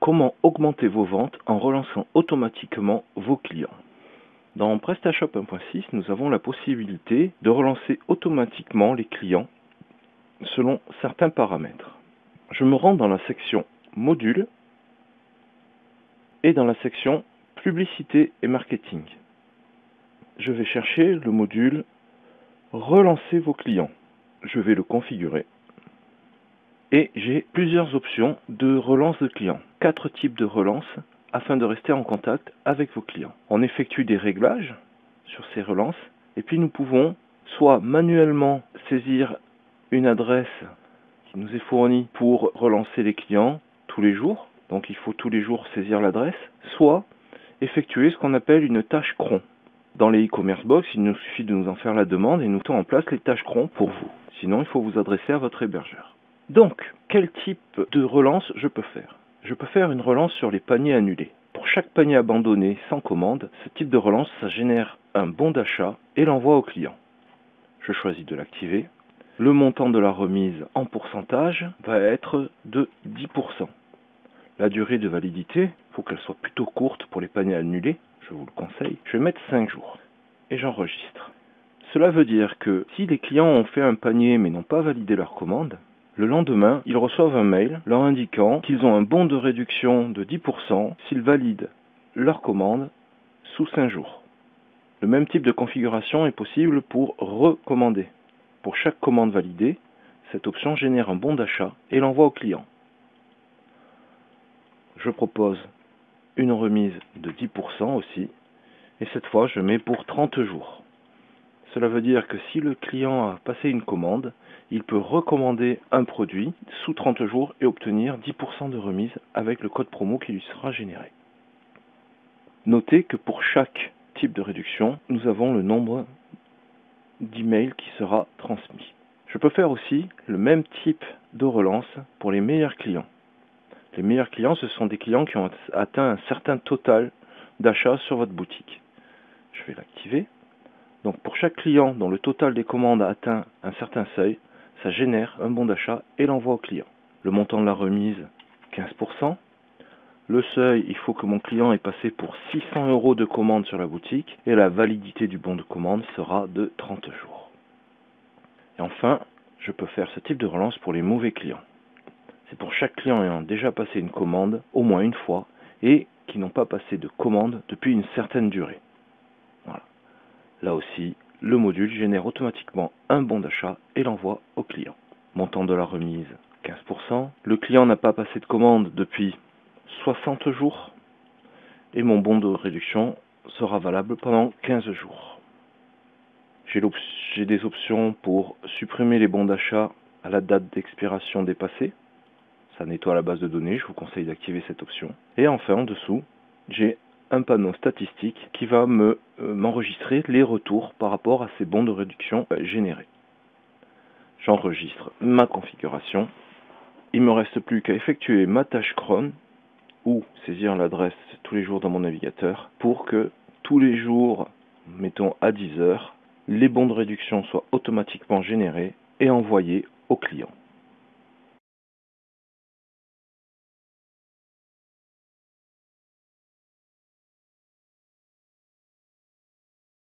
Comment augmenter vos ventes en relançant automatiquement vos clients? Dans PrestaShop 1.6, nous avons la possibilité de relancer automatiquement les clients selon certains paramètres. Je me rends dans la section Modules et dans la section Publicité et Marketing. Je vais chercher le module Relancer vos clients. Je vais le configurer. Et j'ai plusieurs options de relance de clients. 4 types de relance afin de rester en contact avec vos clients. On effectue des réglages sur ces relances et puis nous pouvons soit manuellement saisir une adresse qui nous est fournie pour relancer les clients tous les jours. Donc il faut tous les jours saisir l'adresse, soit effectuer ce qu'on appelle une tâche cron. Dans les e-commerce box, il nous suffit de nous en faire la demande et nous mettons en place les tâches cron pour vous. Sinon, il faut vous adresser à votre hébergeur. Donc, quel type de relance je peux faire? Je peux faire une relance sur les paniers annulés. Pour chaque panier abandonné sans commande, ce type de relance, ça génère un bon d'achat et l'envoie au client. Je choisis de l'activer. Le montant de la remise en pourcentage va être de 10%. La durée de validité, il faut qu'elle soit plutôt courte pour les paniers annulés, je vous le conseille. Je vais mettre 5 jours et j'enregistre. Cela veut dire que si les clients ont fait un panier mais n'ont pas validé leur commande, le lendemain, ils reçoivent un mail leur indiquant qu'ils ont un bon de réduction de 10% s'ils valident leur commande sous 5 jours. Le même type de configuration est possible pour recommander. Pour chaque commande validée, cette option génère un bon d'achat et l'envoie au client. Je propose une remise de 10% aussi, et cette fois je mets pour 30 jours. Cela veut dire que si le client a passé une commande, il peut recommander un produit sous 30 jours et obtenir 10% de remise avec le code promo qui lui sera généré. Notez que pour chaque type de réduction, nous avons le nombre d'emails qui sera transmis. Je peux faire aussi le même type de relance pour les meilleurs clients. Les meilleurs clients, ce sont des clients qui ont atteint un certain total d'achats sur votre boutique. Je vais l'activer. Donc pour chaque client dont le total des commandes a atteint un certain seuil, ça génère un bon d'achat et l'envoie au client. Le montant de la remise, 15%. Le seuil, il faut que mon client ait passé pour 600 € de commande sur la boutique et la validité du bon de commande sera de 30 jours. Et enfin, je peux faire ce type de relance pour les mauvais clients. C'est pour chaque client ayant déjà passé une commande au moins une fois et qui n'ont pas passé de commande depuis une certaine durée. Voilà. Là aussi, le module génère automatiquement un bon d'achat et l'envoie au client. Montant de la remise, 15%. Le client n'a pas passé de commande depuis 60 jours et mon bon de réduction sera valable pendant 15 jours. J'ai des options pour supprimer les bons d'achat à la date d'expiration dépassée. Ça nettoie la base de données, je vous conseille d'activer cette option. Et enfin, en dessous, j'ai un panneau statistique qui va m'enregistrer les retours par rapport à ces bons de réduction générés. J'enregistre ma configuration. Il ne me reste plus qu'à effectuer ma tâche cron ou saisir l'adresse tous les jours dans mon navigateur pour que tous les jours, mettons à 10 heures, les bons de réduction soient automatiquement générés et envoyés au client.